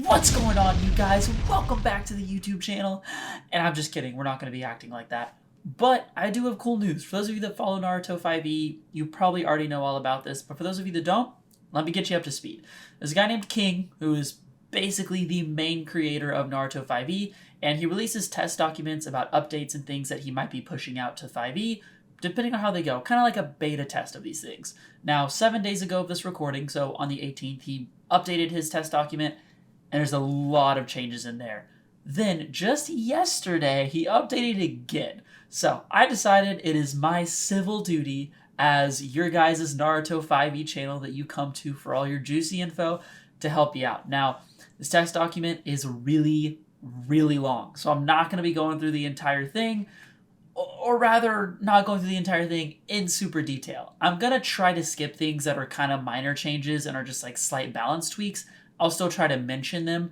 What's going on, you guys? Welcome back to the YouTube channel. And I'm just kidding, we're not going to be acting like that. But I do have cool news. For those of you that follow Naruto 5e, you probably already know all about this. But for those of you that don't, let me get you up to speed. There's a guy named King who is basically the main creator of Naruto 5e, and he releases test documents about updates and things that he might be pushing out to 5e, depending on how they go. Kind of like a beta test of these things. Now, 7 days ago of this recording, so on the 18th, he updated his test document, and there's a lot of changes in there. Then, just yesterday, he updated again. So, I decided it is my civil duty as your guys' Naruto 5e channel that you come to for all your juicy info to help you out. Now, this text document is really long, so I'm not going to be going through the entire thing, or rather, not going through the entire thing in super detail. I'm going to try to skip things that are kind of minor changes and are just like slight balance tweaks. I'll still try to mention them,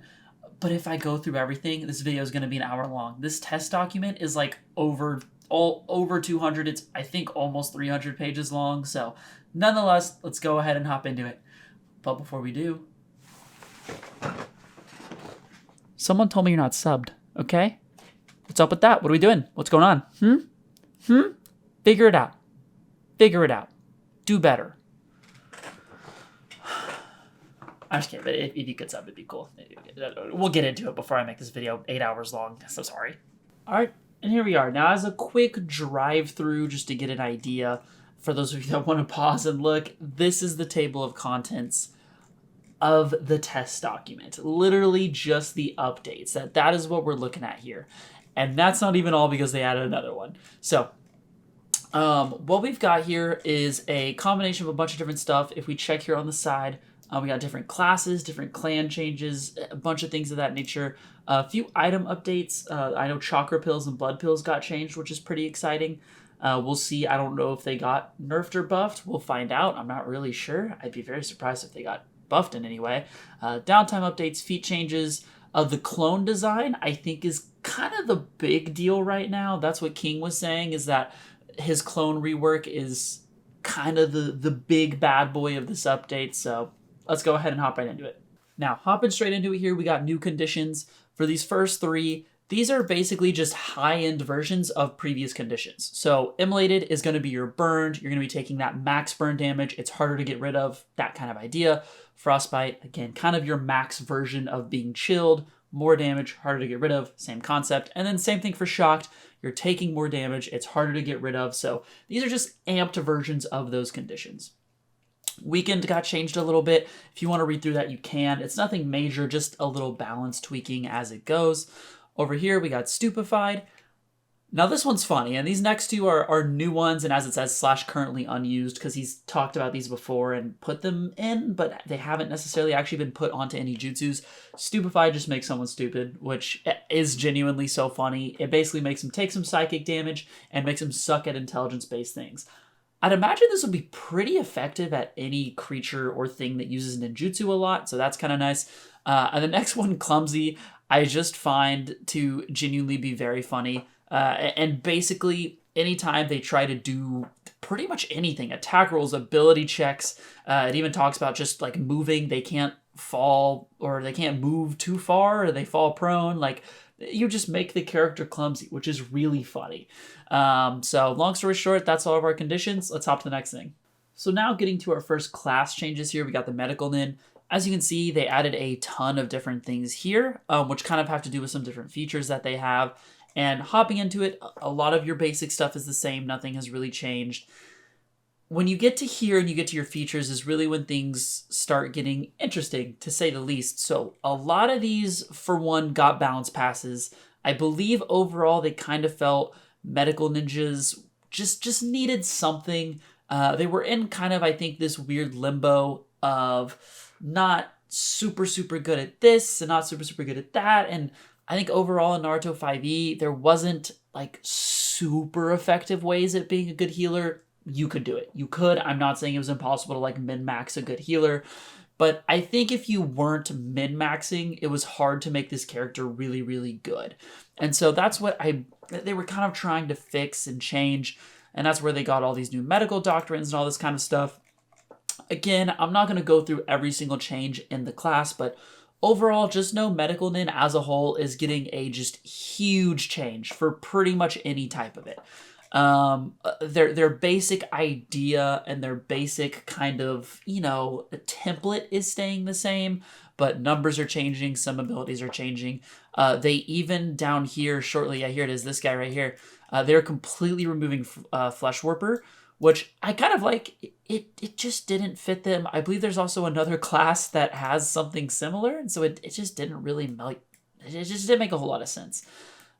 but if I go through everything, this video is going to be an hour long. This test document is like over 200. It's, I think, almost 300 pages long. So nonetheless, let's go ahead and hop into it. But before we do, someone told me you're not subbed, okay? What's up with that? What are we doing? What's going on? Figure it out. Figure it out. Do better. I'm just kidding, but if you could sub, it'd be cool. We'll get into it before I make this video 8 hours long. So sorry. All right, and here we are. Now, as a quick drive-through, just to get an idea, for those of you that want to pause and look, this is the table of contents of the test document. Literally just the updates. That is what we're looking at here. And that's not even all because they added another one. So, what we've got here is a combination of a bunch of different stuff. If we check here on the side, we got different classes, different clan changes, a bunch of things of that nature. A few item updates. I know chakra pills and blood pills got changed, which is pretty exciting. We'll see. I don't know if they got nerfed or buffed. We'll find out. I'm not really sure. I'd be very surprised if they got buffed in any way. Downtime updates, feat changes. The clone design, I think, is kind of the big deal right now. That's what King was saying, is that his clone rework is kind of the big bad boy of this update. So let's go ahead and hop right into it. Now, hopping straight into it here, we got new conditions. For these first three, these are basically just high-end versions of previous conditions. So immolated is going to be your burned. You're going to be taking that max burn damage. It's harder to get rid of, that kind of idea. Frostbite, again, kind of your max version of being chilled. More damage, harder to get rid of, same concept. And then same thing for shocked. You're taking more damage. It's harder to get rid of. So these are just amped versions of those conditions. Weakened got changed a little bit. If you want to read through that, you can. It's nothing major, just a little balance tweaking as it goes. Over here, we got stupefied. Now this one's funny, and these next two are new ones, and as it says, /currently unused, because he's talked about these before and put them in, but they haven't necessarily actually been put onto any jutsus. Stupefied just makes someone stupid, which is genuinely so funny. It basically makes him take some psychic damage and makes him suck at intelligence-based things. I'd imagine this would be pretty effective at any creature or thing that uses ninjutsu a lot, so that's kind of nice. And the next one, clumsy, I just find to genuinely be very funny. And basically, anytime they try to do pretty much anything, attack rolls, ability checks, it even talks about just like moving, they can't fall or they can't move too far or they fall prone. Like, you just make the character clumsy, which is really funny. So long story short, that's all of our conditions. Let's hop to the next thing. So now getting to our first class changes here, we got the Medical-Nin. As you can see, they added a ton of different things here, which kind of have to do with some different features that they have. And hopping into it, a lot of your basic stuff is the same. Nothing has really changed. When you get to here and you get to your features is really when things start getting interesting, to say the least. So a lot of these, for one, got balance passes. I believe overall they kind of felt medical ninjas just needed something. They were in kind of, I think, this weird limbo of not super good at this and not super good at that. And I think overall in Naruto 5e, there wasn't like super effective ways at being a good healer. You could do it. You could. I'm not saying it was impossible to like min-max a good healer, but I think if you weren't min-maxing, it was hard to make this character really good. And so that's what they were kind of trying to fix and change, and that's where they got all these new medical doctrines and all this kind of stuff. Again, I'm not going to go through every single change in the class, but Overall, just know Medical-Nin as a whole is getting a just huge change for pretty much any type of it. Their basic idea and their basic kind of, template is staying the same, but numbers are changing, some abilities are changing. They even down here shortly, yeah, here it is, this guy right here, they're completely removing Flesh Warper, which I kind of like. It just didn't fit them. I believe there's also another class that has something similar, and so it just didn't really it just didn't make a whole lot of sense.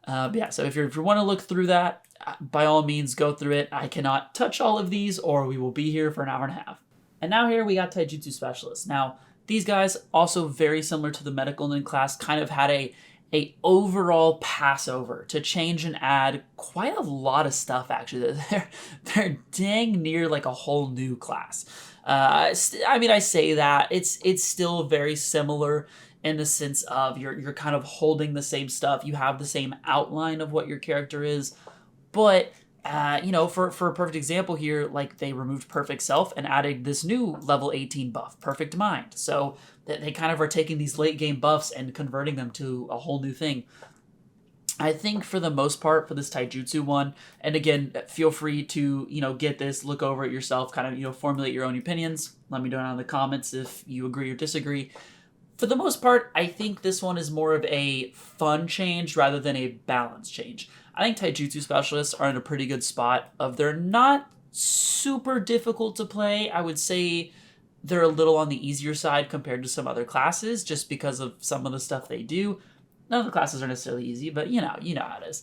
But yeah, so if you want to look through that, by all means, go through it. I cannot touch all of these, or we will be here for an hour and a half. And now here we got Taijutsu Specialist. Now, these guys, also very similar to the Medical-Nin class, kind of had a overall passover to change and add quite a lot of stuff, actually. They're dang near like a whole new class. I mean, I say that. It's still very similar in the sense of you're kind of holding the same stuff. You have the same outline of what your character is. But, for a perfect example here, like they removed Perfect Self and added this new level 18 buff, Perfect Mind. So they kind of are taking these late game buffs and converting them to a whole new thing. I think for the most part for this Taijutsu one, and again, feel free to, get this, look over it yourself, kind of, formulate your own opinions. Let me know down in the comments if you agree or disagree. For the most part, I think this one is more of a fun change rather than a balance change. I think Taijutsu Specialists are in a pretty good spot of they're not super difficult to play. I would say they're a little on the easier side compared to some other classes just because of some of the stuff they do. None of the classes are necessarily easy, but you know how it is.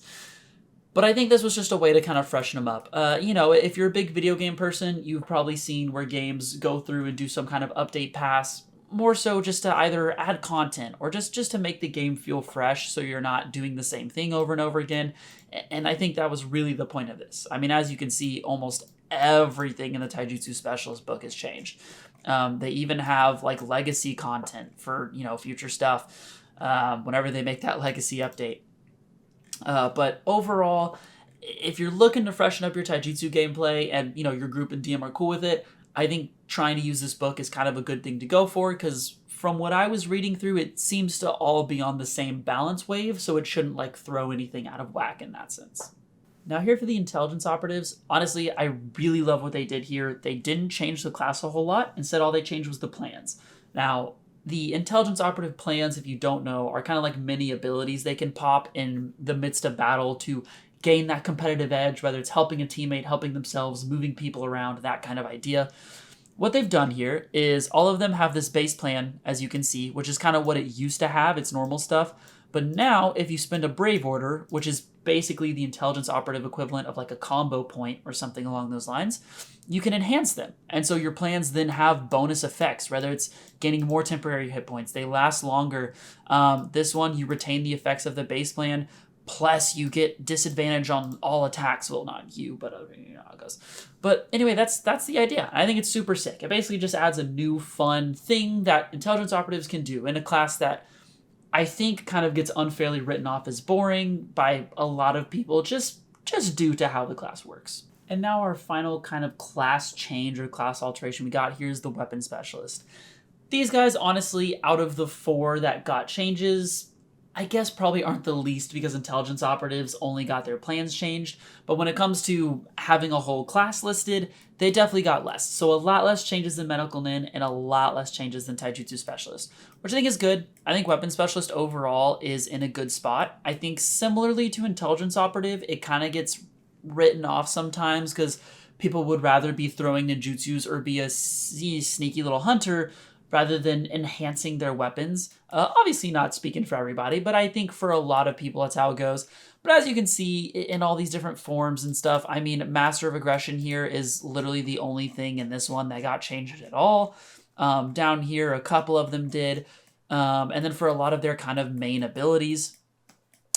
But I think this was just a way to kind of freshen them up. If you're a big video game person, you've probably seen where games go through and do some kind of update pass, more so just to either add content or just to make the game feel fresh so you're not doing the same thing over and over again. And I think that was really the point of this. I mean, as you can see, almost everything in the Taijutsu Specialist book has changed. They even have like legacy content for, future stuff whenever they make that legacy update. But overall, if you're looking to freshen up your Taijutsu gameplay and, your group and DM are cool with it, I think trying to use this book is kind of a good thing to go for because from what I was reading through, it seems to all be on the same balance wave, so it shouldn't like throw anything out of whack in that sense. Now here for the intelligence operatives, honestly, I really love what they did here. They didn't change the class a whole lot. Instead, all they changed was the plans. Now, the intelligence operative plans, if you don't know, are kind of like mini abilities they can pop in the midst of battle to gain that competitive edge, whether it's helping a teammate, helping themselves, moving people around, that kind of idea. What they've done here is all of them have this base plan, as you can see, which is kind of what it used to have, its normal stuff. But now, if you spend a Brave Order, which is basically the intelligence operative equivalent of like a combo point or something along those lines, you can enhance them. And so your plans then have bonus effects, whether it's gaining more temporary hit points, they last longer. This one, you retain the effects of the base plan, plus you get disadvantage on all attacks. Well, not you, but you know how it goes. But anyway, that's the idea. I think it's super sick. It basically just adds a new fun thing that intelligence operatives can do in a class that I think kind of gets unfairly written off as boring by a lot of people just due to how the class works. And now our final kind of class change or class alteration we got here is the weapon specialist. These guys, honestly, out of the 4 that got changes, I guess probably aren't the least because intelligence operatives only got their plans changed. But when it comes to having a whole class listed, they definitely got less. So a lot less changes than Medical-Nin and a lot less changes than Taijutsu Specialist, which I think is good. I think Weapon Specialist overall is in a good spot. I think similarly to Intelligence Operative, it kind of gets written off sometimes because people would rather be throwing ninjutsus or be a sneaky little hunter rather than enhancing their weapons. Obviously not speaking for everybody, but I think for a lot of people that's how it goes. But as you can see in all these different forms and stuff, I mean, Master of Aggression here is literally the only thing in this one that got changed at all. Down here, a couple of them did. And then for a lot of their kind of main abilities,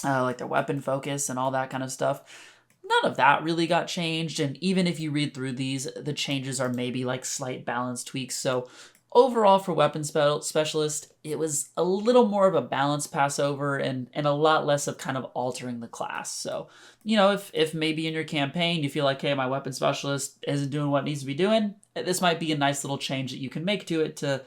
like their weapon focus and all that kind of stuff, none of that really got changed. And even if you read through these, the changes are maybe like slight balance tweaks. So overall, for Weapon Specialist, it was a little more of a balanced passover and a lot less of kind of altering the class. So, if maybe in your campaign you feel like, hey, my Weapon Specialist isn't doing what it needs to be doing, this might be a nice little change that you can make to it to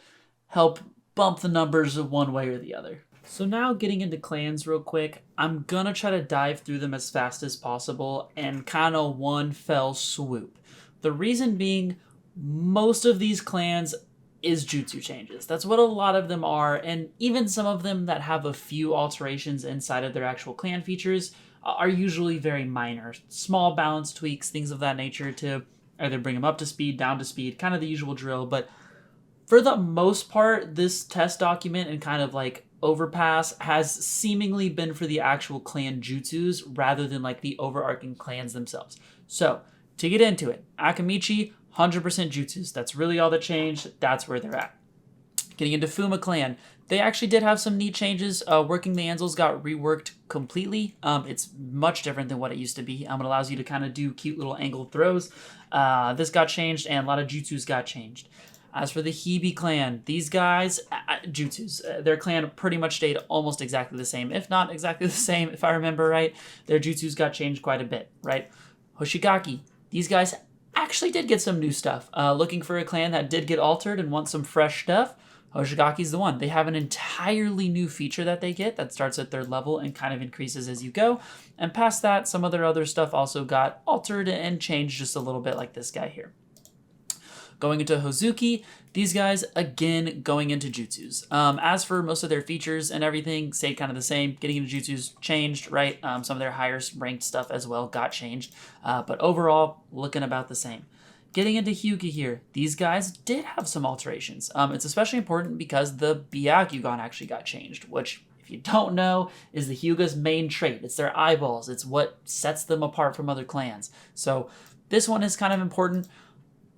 help bump the numbers one way or the other. So now getting into clans real quick, I'm gonna try to dive through them as fast as possible and kind of one fell swoop. The reason being, most of these clans is jutsu changes. That's what a lot of them are, and even some of them that have a few alterations inside of their actual clan features are usually very minor. Small balance tweaks, things of that nature to either bring them up to speed, down to speed, kind of the usual drill, but for the most part, this test document and kind of like overpass has seemingly been for the actual clan jutsus rather than like the overarching clans themselves. So to get into it, Akamichi, 100% jutsus. That's really all that changed. That's where they're at. Getting into Fuma Clan, they actually did have some neat changes. Working the Ansels got reworked completely. It's much different than what it used to be. It allows you to kind of do cute little angled throws. This got changed, and a lot of jutsus got changed. As for the Hibi clan, these guys, jutsus, their clan pretty much stayed almost exactly the same, if not exactly the same, if I remember right. Their jutsus got changed quite a bit, right? Hoshigaki, these guys actually did get some new stuff. Looking for a clan that did get altered and want some fresh stuff, Hoshigaki's the one. They have an entirely new feature that they get that starts at 3rd level and kind of increases as you go. And past that, some of their other stuff also got altered and changed just a little bit, like this guy here. Going into Hozuki, these guys, again, going into jutsus. As for most of their features and everything, stayed kind of the same. Getting into jutsus changed, right? Some of their higher ranked stuff as well got changed. But overall, looking about the same. Getting into Hyuga here, these guys did have some alterations. It's especially important because the Byakugan actually got changed, which, if you don't know, is the Hyuga's main trait. It's their eyeballs. It's what sets them apart from other clans. So this one is kind of important.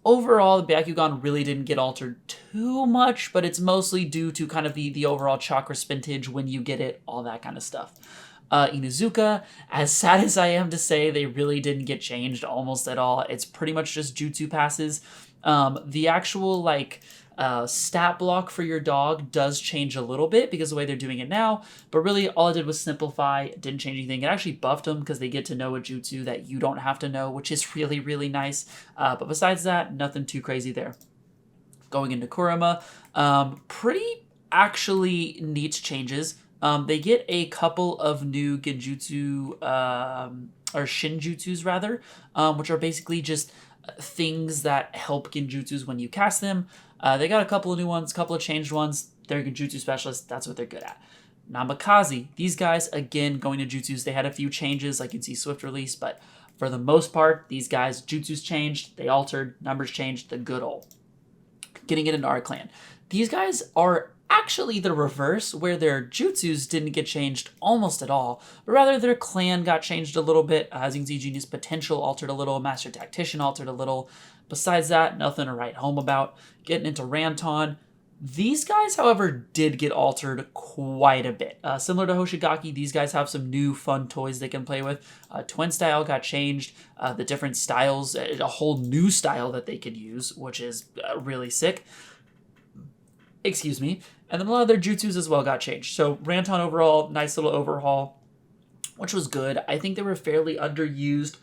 Overall, the Byakugan really didn't get altered too much, but it's mostly due to kind of the overall chakra spintage when you get it, all that kind of stuff. Inuzuka, as sad as I am to say, they really didn't get changed almost at all. It's pretty much just jutsu passes. The actual, stat block for your dog does change a little bit because of the way they're doing it now, but really all it did was simplify. It didn't change anything. It actually buffed them because they get to know a jutsu that you don't have to know, which is really, really nice. But besides that, nothing too crazy there. Going into Kurama, pretty actually neat changes. They get a couple of new genjutsu, or shinjutsus rather, which are basically just things that help genjutsus when you cast them. They got a couple of new ones, a couple of changed ones. They're Taijutsu Specialist. That's what they're good at. Namikaze, these guys, again, going to jutsus. They had a few changes, like you can see Swift Release, but for the most part, these guys, jutsus changed, they altered, numbers changed, the good old. Getting it into our clan. These guys are actually the reverse, where their jutsus didn't get changed almost at all, but rather their clan got changed a little bit. As you can see, Genius Potential altered a little, Master Tactician altered a little. Besides that, nothing to write home about. Getting into Ranton, these guys, however, did get altered quite a bit. Similar to Hoshigaki, these guys have some new fun toys they can play with. Twin style got changed. The different styles, a whole new style that they could use, which is really sick. Excuse me. And then a lot of their jutsus as well got changed. So Ranton overall, nice little overhaul, which was good. I think they were fairly underused.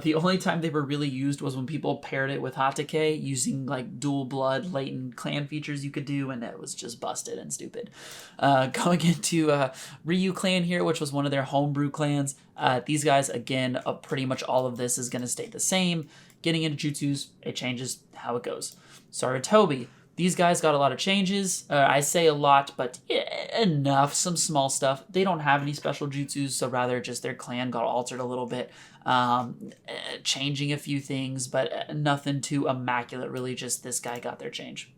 The only time they were really used was when people paired it with Hatake using like dual blood latent clan features you could do, and it was just busted and stupid. Going into Ryu clan here, which was one of their homebrew clans. These guys, again, pretty much all of this is going to stay the same. Getting into jutsus, it changes how it goes. Sarutobi. These guys got a lot of changes. I say a lot, but enough. Some small stuff. They don't have any special jutsus, so rather just their clan got altered a little bit. Changing a few things, but nothing too immaculate, really. Just this guy got their change.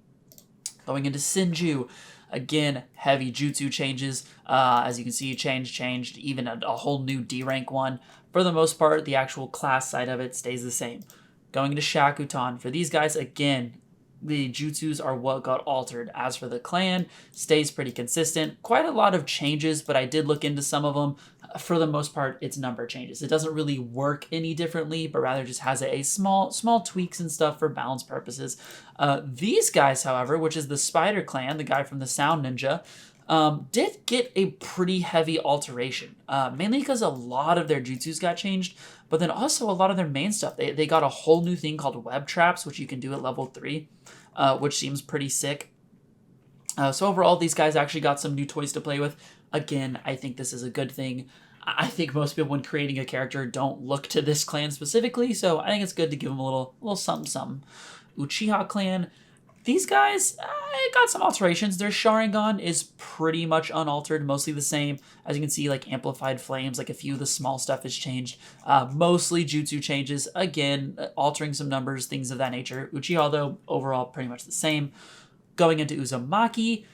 Going into Sinju. Again, heavy jutsu changes. As you can see, changed. Even a whole new D rank one. For the most part, the actual class side of it stays the same. Going into Shakutan. For these guys, again, the jutsus are what got altered. As for the clan, stays pretty consistent. Quite a lot of changes, but I did look into some of them. For the most part, it's number changes. It doesn't really work any differently, but rather just has a small tweaks and stuff for balance purposes. These guys, however, which is the Spider Clan, the guy from the Sound Ninja, did get a pretty heavy alteration, mainly because a lot of their jutsus got changed, but then also a lot of their main stuff. They got a whole new thing called web traps, which you can do at level 3, which seems pretty sick. So overall, these guys actually got some new toys to play with. Again, I think this is a good thing. I think most people, when creating a character, don't look to this clan specifically, so I think it's good to give them a little something something. Uchiha clan, these guys got some alterations. Their Sharingan is pretty much unaltered, mostly the same. As you can see, like amplified flames, like a few of the small stuff has changed. Mostly jutsu changes, again, altering some numbers, things of that nature. Uchiha, though, overall pretty much the same. Going into Uzumaki,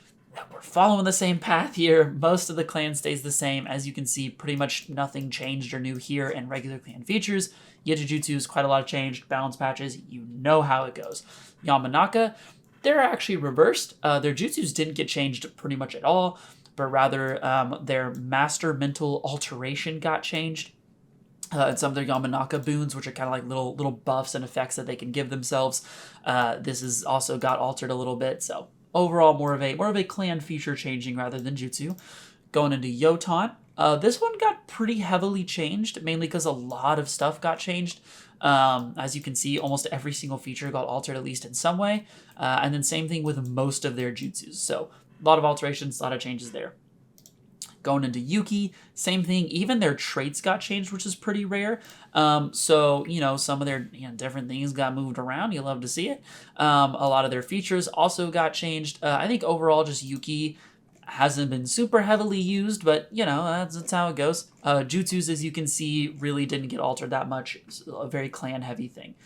we're following the same path here. Most of the clan stays the same. As you can see, pretty much nothing changed or new here in regular clan features. Yejujutsu's quite a lot of changed. Balance patches, you know how it goes. Yamanaka, they're actually reversed. Their jutsus didn't get changed pretty much at all, but rather their master mental alteration got changed. And some of their Yamanaka boons, which are kind of like little buffs and effects that they can give themselves. This has also got altered a little bit. So overall, more of a clan feature changing rather than jutsu. Going into Yotan, this one got pretty heavily changed, mainly because a lot of stuff got changed. As you can see, almost every single feature got altered at least in some way. And then same thing with most of their jutsus. So a lot of alterations, a lot of changes there. Going into Yuki, same thing. Even their traits got changed, which is pretty rare. So, some of their different things got moved around. You love to see it. A lot of their features also got changed. I think overall, just Yuki hasn't been super heavily used, but, that's how it goes. Jutsus, as you can see, really didn't get altered that much. It's a very clan-heavy thing.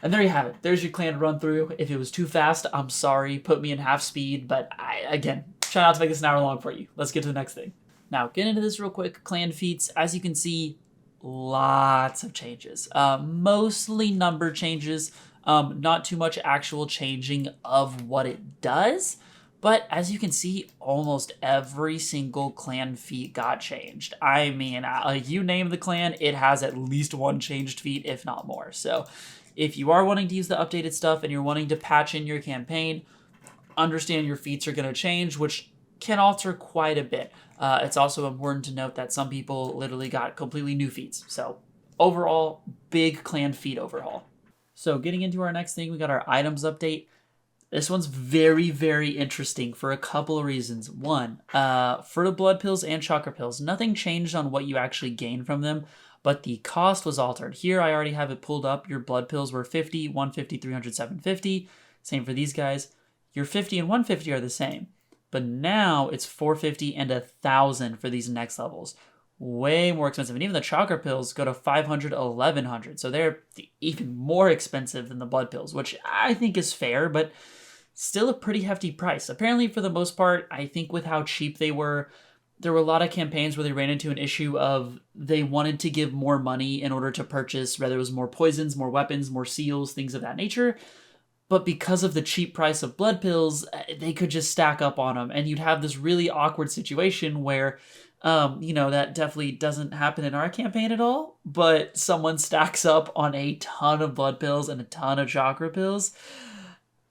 And there you have it. There's your clan run through. If it was too fast, I'm sorry. Put me in half speed, but again, try not to make this an hour long for you. Let's get to the next thing. Now, get into this real quick. Clan feats, as you can see, lots of changes. Mostly number changes. Not too much actual changing of what it does. But as you can see, almost every single clan feat got changed. I mean, you name the clan, it has at least one changed feat, if not more. So if you are wanting to use the updated stuff and you're wanting to patch in your campaign, understand your feats are going to change, which can alter quite a bit. It's also important to note that some people literally got completely new feats. So overall, big clan feat overhaul. So getting into our next thing, we got our items update. This one's very, very interesting for a couple of reasons. One, for the blood pills and chakra pills, nothing changed on what you actually gain from them, but the cost was altered. Here, I already have it pulled up. Your blood pills were 50, 150, 300, 750. Same for these guys. Your 50 and 150 are the same, but now it's 450 and 1,000 for these next levels. Way more expensive. And even the chakra pills go to 500, 1,100. So they're even more expensive than the blood pills, which I think is fair, but still a pretty hefty price. Apparently, for the most part, I think with how cheap they were, there were a lot of campaigns where they ran into an issue of they wanted to give more money in order to purchase, whether it was more poisons, more weapons, more seals, things of that nature. But because of the cheap price of blood pills, they could just stack up on them. And you'd have this really awkward situation where, that definitely doesn't happen in our campaign at all. But someone stacks up on a ton of blood pills and a ton of chakra pills.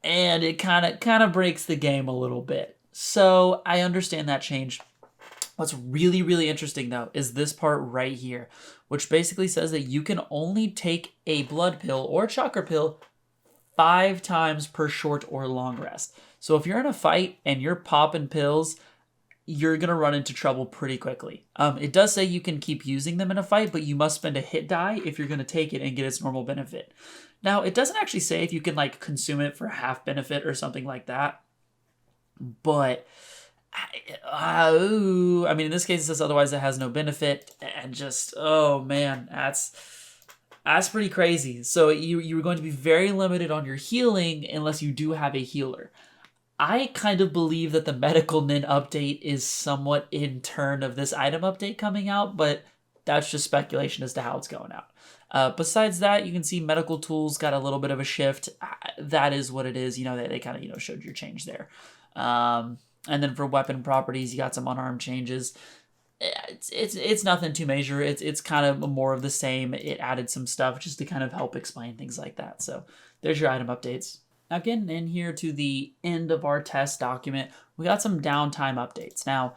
And it kind of breaks the game a little bit. So I understand that change. What's really, really interesting, though, is this part right here, which basically says that you can only take a blood pill or chakra pill 5 times per short or long rest. So if you're in a fight and you're popping pills, you're going to run into trouble pretty quickly. It does say you can keep using them in a fight, but you must spend a hit die if you're going to take it and get its normal benefit. Now, it doesn't actually say if you can consume it for half benefit or something like that. But I mean, in this case, it says otherwise it has no benefit. And just, oh man, that's pretty crazy. So you're going to be very limited on your healing unless you do have a healer. I kind of believe that the Medical-Nin update is somewhat in turn of this item update coming out, but that's just speculation as to how it's going out. Besides that, you can see medical tools got a little bit of a shift. That is what it is. They kind of, showed your change there. And then for weapon properties, you got some unarmed changes. It's nothing too major. It's kind of more of the same. It added some stuff just to kind of help explain things like that. So there's your item updates. Now getting in here to the end of our test document, we got some downtime updates. Now,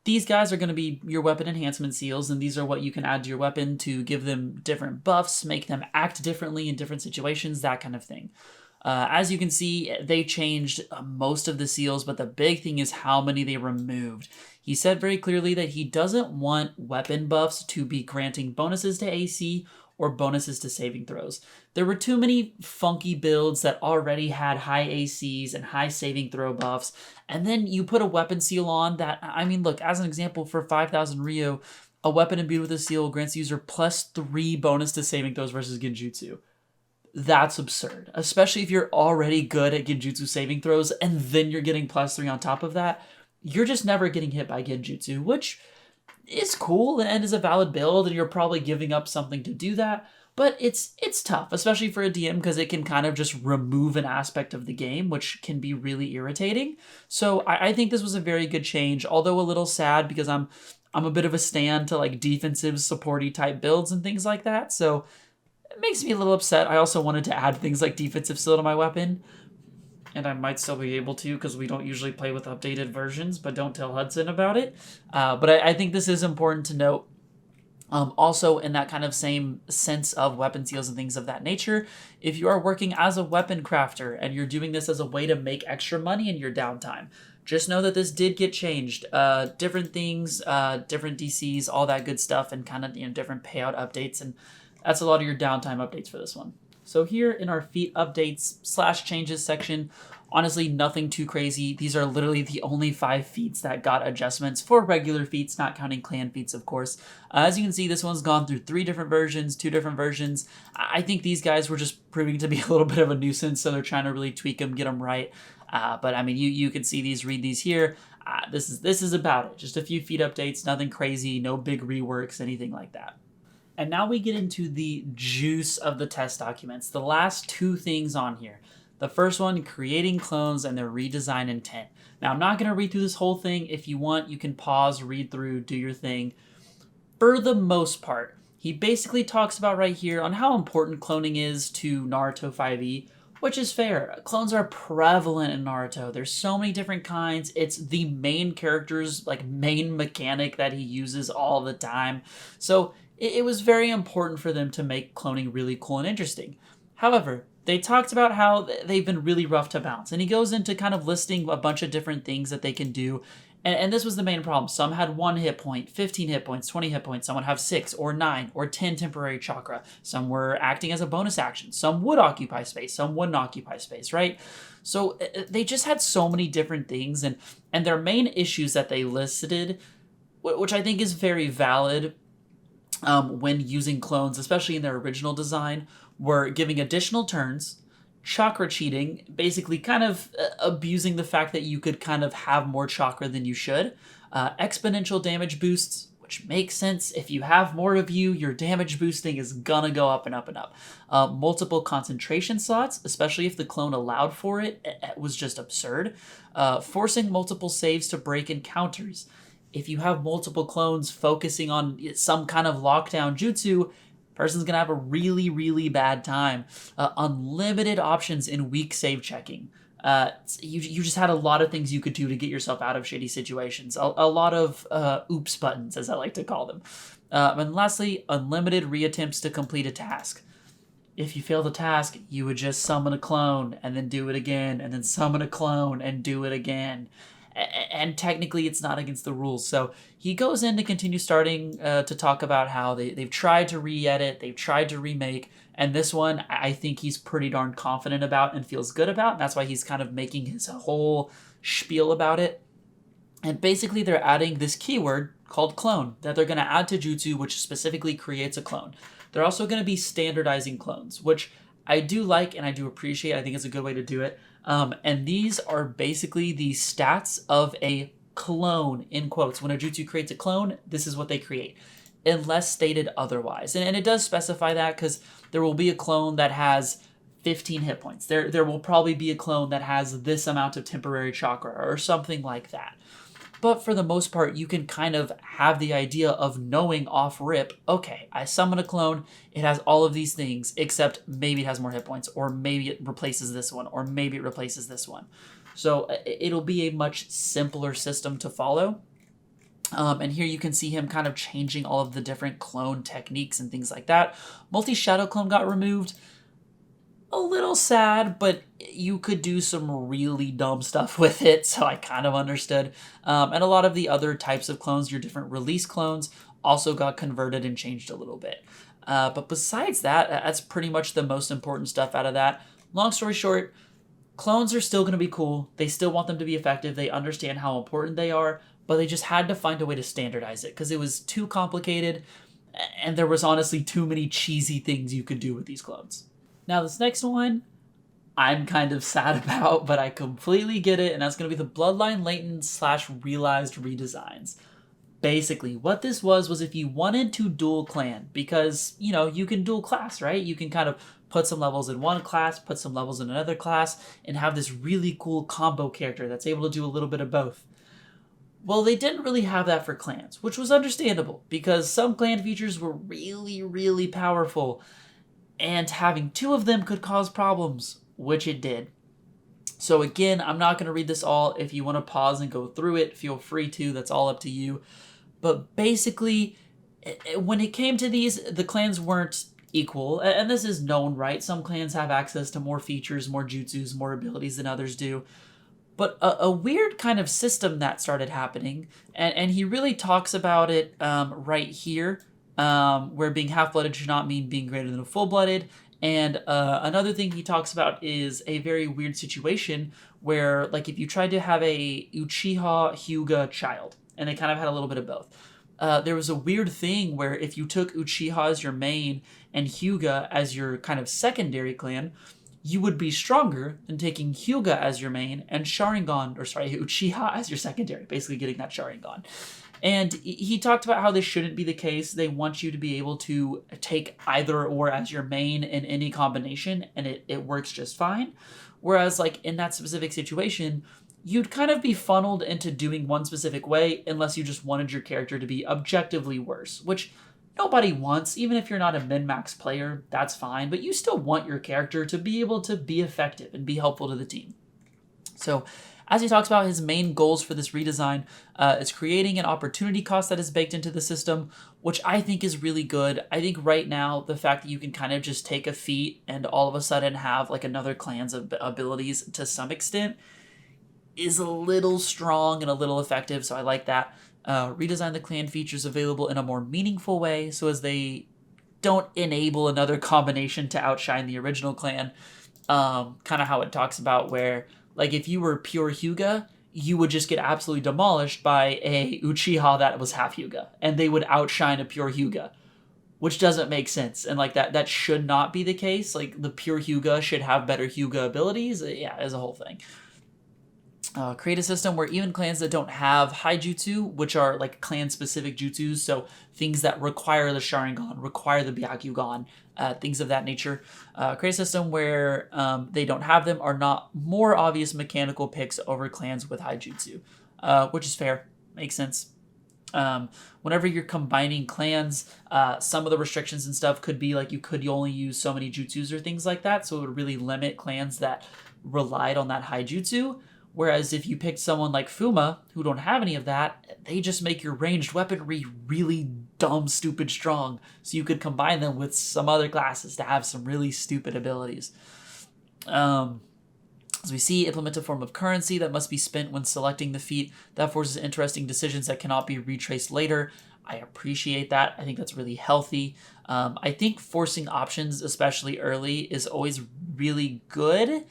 these guys are going to be your weapon enhancement seals, and these are what you can add to your weapon to give them different buffs, make them act differently in different situations, that kind of thing. As you can see, they changed most of the seals, but the big thing is how many they removed. He said very clearly that he doesn't want weapon buffs to be granting bonuses to AC or bonuses to saving throws. There were too many funky builds that already had high ACs and high saving throw buffs, and then you put a weapon seal on that, I mean, look, as an example, for 5,000 Ryo, a weapon imbued with a seal grants the user +3 bonus to saving throws versus Genjutsu. That's absurd, especially if you're already good at Genjutsu saving throws and then you're getting +3 on top of that. You're just never getting hit by Genjutsu, which is cool and is a valid build, and you're probably giving up something to do that, but it's tough, especially for a DM, because it can kind of just remove an aspect of the game, which can be really irritating. So I think this was a very good change, although a little sad because I'm a bit of a stan to like defensive supporty type builds and things like that, so it makes me a little upset. I also wanted to add things like defensive seal to my weapon, and I might still be able to because we don't usually play with updated versions, but don't tell Hudson about it. But I think this is important to note. Also, in that kind of same sense of weapon seals and things of that nature, if you are working as a weapon crafter and you're doing this as a way to make extra money in your downtime, just know that this did get changed. Different things, different DCs, all that good stuff, and kind of different payout updates, and that's a lot of your downtime updates for this one. So here in our feat updates / changes section, honestly, nothing too crazy. These are literally the only 5 feats that got adjustments for regular feats, not counting clan feats, of course. As you can see, this one's gone through 3 different versions, 2 different versions. I think these guys were just proving to be a little bit of a nuisance, so they're trying to really tweak them, get them right. But I mean, you can see these, read these here. This is about it. Just a few feat updates, nothing crazy, no big reworks, anything like that. And now we get into the juice of the test documents, the last 2 things on here. The first one, creating clones and their redesign intent. Now, I'm not going to read through this whole thing. If you want, you can pause, read through, do your thing. For the most part, he basically talks about right here on how important cloning is to Naruto 5e, which is fair. Clones are prevalent in Naruto. There's so many different kinds. It's the main character's main mechanic that he uses all the time. So it was very important for them to make cloning really cool and interesting. However, they talked about how they've been really rough to bounce, and he goes into kind of listing a bunch of different things that they can do, and this was the main problem. Some had 1 hit point, 15 hit points, 20 hit points. Some would have 6 or 9 or 10 temporary chakra. Some were acting as a bonus action. Some would occupy space. Some wouldn't occupy space, right? So they just had so many different things, and their main issues that they listed, which I think is very valid when using clones, especially in their original design, were giving additional turns, chakra cheating, basically kind of abusing the fact that you could kind of have more chakra than you should, exponential damage boosts, which makes sense. If you have more of you, your damage boosting is gonna go up and up and up. Multiple concentration slots, especially if the clone allowed for it, it was just absurd. Forcing multiple saves to break encounters. If you have multiple clones focusing on some kind of lockdown jutsu, person's going to have a really, really bad time. Unlimited options in weak save checking. You just had a lot of things you could do to get yourself out of shitty situations. A lot of oops buttons, as I like to call them. And lastly, unlimited reattempts to complete a task. If you fail the task, you would just summon a clone and then do it again, and then summon a clone and do it again. And technically it's not against the rules. So he goes in to continue starting to talk about how they've tried to re-edit, they've tried to remake, and this one I think he's pretty darn confident about and feels good about. And that's why he's kind of making his whole spiel about it. And basically they're adding this keyword called clone that they're going to add to jutsu, which specifically creates a clone. They're also going to be standardizing clones, which I do like and I do appreciate. I think it's a good way to do it. And these are basically the stats of a clone, in quotes. When a jutsu creates a clone, this is what they create, unless stated otherwise. And it does specify that because there will be a clone that has 15 hit points. There will probably be a clone that has this amount of temporary chakra or something like that. But for the most part, you can kind of have the idea of knowing off rip, okay, I summon a clone, it has all of these things, except maybe it has more hit points, or maybe it replaces this one, or maybe it replaces this one. So it'll be a much simpler system to follow. And here you can see him kind of changing all of the different clone techniques and things like that. Multi-shadow clone got removed. a little sad, but you could do some really dumb stuff with it, so I kind of understood. And a lot of the other types of clones, your different release clones, also got converted and changed a little bit. But besides that, that's pretty much the most important stuff out of that. Long story short, clones are still going to be cool. They still want them to be effective. They understand how important they are, but they just had to find a way to standardize it because it was too complicated and there was honestly too many cheesy things you could do with these clones. Now, this next one, I'm kind of sad about, but I completely get it, and that's going to be the Bloodline Latent / Realized redesigns. Basically, what this was if you wanted to dual clan, because, you know, you can dual class, right? You can kind of put some levels in one class, put some levels in another class, and have this really cool combo character that's able to do a little bit of both. Well, they didn't really have that for clans, which was understandable, because some clan features were really, really powerful, and having two of them could cause problems, which it did. So again, I'm not going to read this all. If you want to pause and go through it, feel free to. That's all up to you. But basically, when it came to these, the clans weren't equal. And this is known, right? Some clans have access to more features, more jutsus, more abilities than others do. But a weird kind of system that started happening, and he really talks about it right here, where being half-blooded should not mean being greater than a full-blooded. And another thing he talks about is a very weird situation where, like, if you tried to have a Uchiha Hyuga child, and they kind of had a little bit of both, there was a weird thing where if you took Uchiha as your main and Hyuga as your kind of secondary clan, you would be stronger than taking Hyuga as your main and Uchiha as your secondary, basically getting that Sharingan. And he talked about how this shouldn't be the case. They want you to be able to take either or as your main in any combination, and it works just fine. Whereas, like, in that specific situation, you'd kind of be funneled into doing one specific way unless you just wanted your character to be objectively worse, which nobody wants. Even if you're not a min-max player, that's fine, but you still want your character to be able to be effective and be helpful to the team. So, as he talks about his main goals for this redesign, is creating an opportunity cost that is baked into the system, which I think is really good. I think right now, the fact that you can kind of just take a feat and all of a sudden have like another clan's abilities to some extent is a little strong and a little effective, so I like that. Redesign the clan features available in a more meaningful way, so as they don't enable another combination to outshine the original clan. Kind of how it talks about where, like, if you were pure Hyuga, you would just get absolutely demolished by a Uchiha that was half Hyuga, and they would outshine a pure Hyuga, which doesn't make sense. And like that should not be the case. Like, the pure Hyuga should have better Hyuga abilities. Yeah, as a whole thing. Create a system where even clans that don't have Taijutsu, which are like clan-specific jutsus, so things that require the Sharingan, require the Byakugan, things of that nature. Create a system where they don't have them, are not more obvious mechanical picks over clans with Taijutsu, which is fair, makes sense. Whenever you're combining clans, some of the restrictions and stuff could be like you only use so many jutsus or things like that, so it would really limit clans that relied on that Taijutsu. Whereas if you picked someone like Fuma, who don't have any of that, they just make your ranged weaponry really dumb, stupid strong. So you could combine them with some other classes to have some really stupid abilities. As we see, implement a form of currency that must be spent when selecting the feat. That forces interesting decisions that cannot be retraced later. I appreciate that. I think that's really healthy. I think forcing options, especially early, is always really good.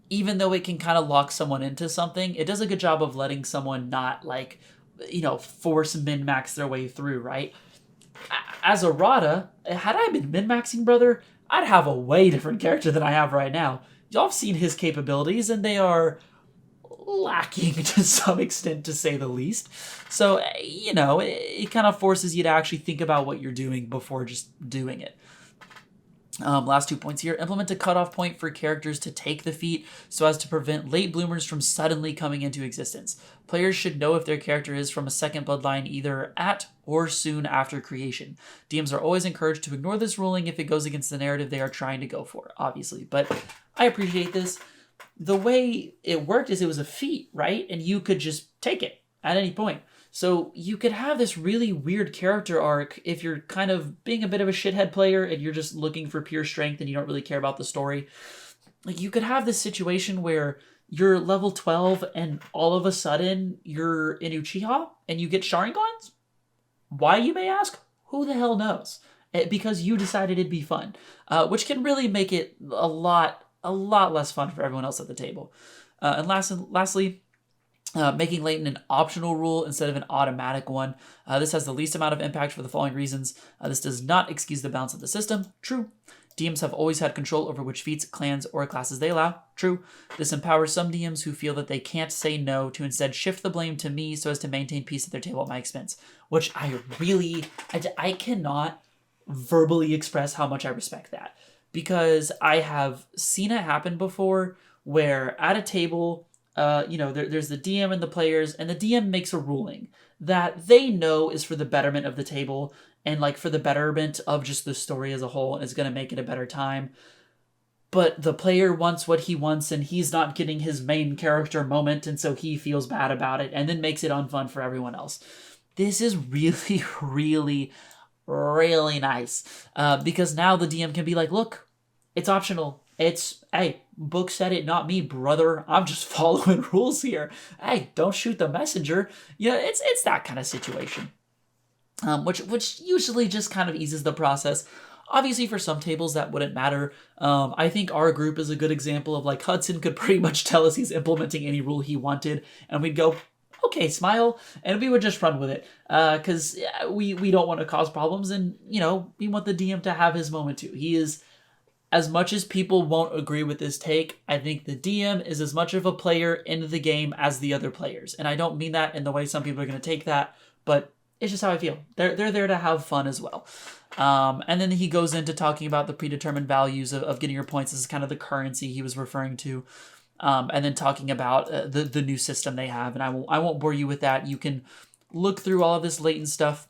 Even though it can kind of lock someone into something, it does a good job of letting someone not, like, you know, force min-max their way through, right? As a Rada, had I been min-maxing, brother, I'd have a way different character than I have right now. Y'all have seen his capabilities, and they are lacking to some extent, to say the least. So, you know, it kind of forces you to actually think about what you're doing before just doing it. Last 2 points here. Implement a cutoff point for characters to take the feat so as to prevent late bloomers from suddenly coming into existence. Players should know if their character is from a second bloodline either at or soon after creation. DMs are always encouraged to ignore this ruling if it goes against the narrative they are trying to go for, obviously. But I appreciate this. The way it worked is it was a feat, right? And you could just take it at any point. So you could have this really weird character arc if you're kind of being a bit of a shithead player and you're just looking for pure strength and you don't really care about the story. Like, you could have this situation where you're level 12 and all of a sudden you're in Uchiha and you get Sharingans. Why, you may ask? Who the hell knows? Because you decided it'd be fun, which can really make it a lot less fun for everyone else at the table. And lastly, making Latent an optional rule instead of an automatic one. This has the least amount of impact for the following reasons. This does not excuse the balance of the system. True. DMs have always had control over which feats, clans, or classes they allow. True. This empowers some DMs who feel that they can't say no to instead shift the blame to me so as to maintain peace at their table at my expense. Which I cannot verbally express how much I respect that. Because I have seen it happen before where at a table, there's the DM and the players, and the DM makes a ruling that they know is for the betterment of the table and like for the betterment of just the story as a whole, and is going to make it a better time. But the player wants what he wants and he's not getting his main character moment, and so he feels bad about it and then makes it unfun for everyone else. This is really, really, really nice because now the DM can be like, look, it's optional. It's, hey, book said it, not me, brother. I'm just following rules here. Hey, don't shoot the messenger. Yeah, it's that kind of situation. Which usually just kind of eases the process. Obviously, for some tables, that wouldn't matter. I think our group is a good example of, like, Hudson could pretty much tell us he's implementing any rule he wanted, and we'd go, okay, smile, and we would just run with it. Because we don't want to cause problems, and, we want the DM to have his moment too. He is, as much as people won't agree with this take, I think the DM is as much of a player in the game as the other players. And I don't mean that in the way some people are going to take that, but it's just how I feel. They're there to have fun as well. And then he goes into talking about the predetermined values of getting your points. This is kind of the currency he was referring to. And then talking about the new system they have. And I won't bore you with that. You can look through all of this Latent stuff.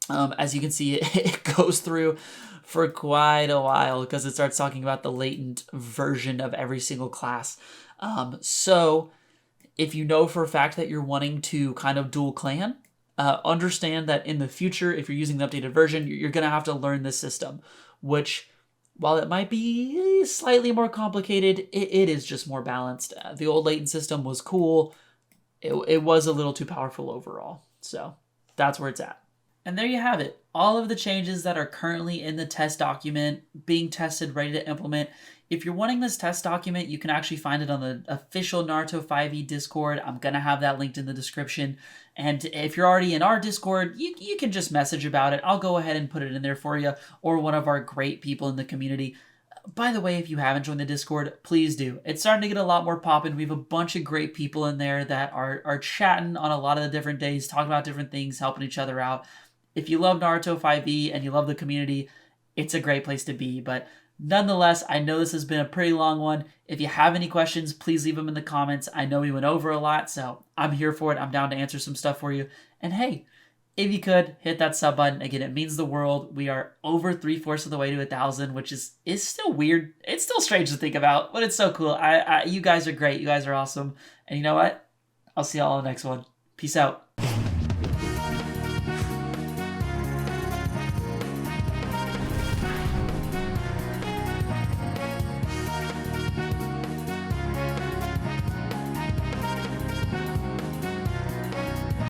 As you can see, it goes through for quite a while because it starts talking about the Latent version of every single class. So if you know for a fact that you're wanting to kind of dual clan, understand that in the future, if you're using the updated version, you're going to have to learn this system, which, while it might be slightly more complicated, it is just more balanced. The old Latent system was cool. It was a little too powerful overall. So that's where it's at. And there you have it. All of the changes that are currently in the test document, being tested, ready to implement. If you're wanting this test document, you can actually find it on the official Naruto 5e Discord. I'm going to have that linked in the description. And if you're already in our Discord, you can just message about it. I'll go ahead and put it in there for you, or one of our great people in the community. By the way, if you haven't joined the Discord, please do. It's starting to get a lot more poppin'. We have a bunch of great people in there that are chatting on a lot of the different days, talking about different things, helping each other out. If you love Naruto 5e and you love the community, it's a great place to be. But nonetheless, I know this has been a pretty long one. If you have any questions, please leave them in the comments. I know we went over a lot, so I'm here for it. I'm down to answer some stuff for you. And hey, if you could, hit that sub button. Again, it means the world. We are over 3/4 of the way to 1,000, which is still weird. It's still strange to think about, but it's so cool. You guys are great. You guys are awesome. And you know what? I'll see y'all on the next one. Peace out.